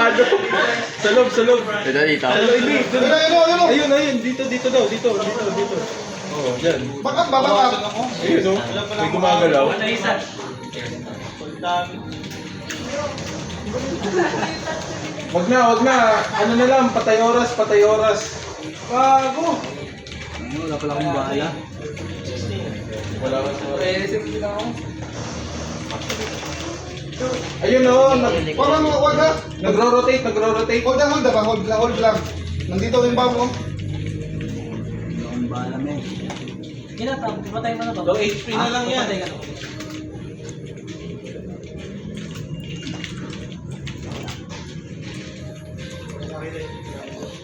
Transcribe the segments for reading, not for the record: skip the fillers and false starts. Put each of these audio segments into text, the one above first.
Sarado. Sa loob, sa loob. Dito, dito. Hindi. Ayun. Ayun, ayun. Dito daw. Dito. Oo, dyan. Bakit bababa? Ayun, oh. May gumagalaw. Wag na. Ano na lang, patay oras. Bago. Wala pala akong bahala. Wala ka sa... Ayun oh, Wag na. nagro-rotate. Hold lang. Nandito yung babo. Wala akong bahala, men. Patay mo na ba? Low HP na lang yan. Patay ka na.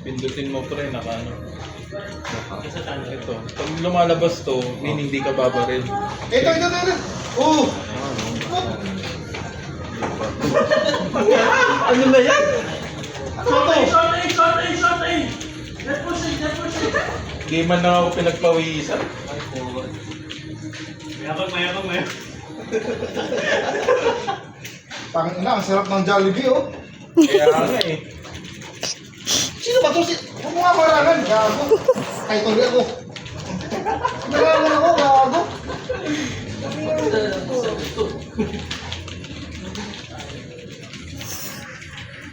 Pindutin mo pre, naka ano. Ito. Pag lumalabas to, meaning di ka babaril. Ito. Oh! Ano na yan? Short A! Let's push it! Di man na ako pinagpawisan. Mayabang. Tangina, ang sarap ng Jollibee, oh. Kaya nga eh. Sino ba to? Huwag mo nga marangan, gago. Ay, tuloy ako.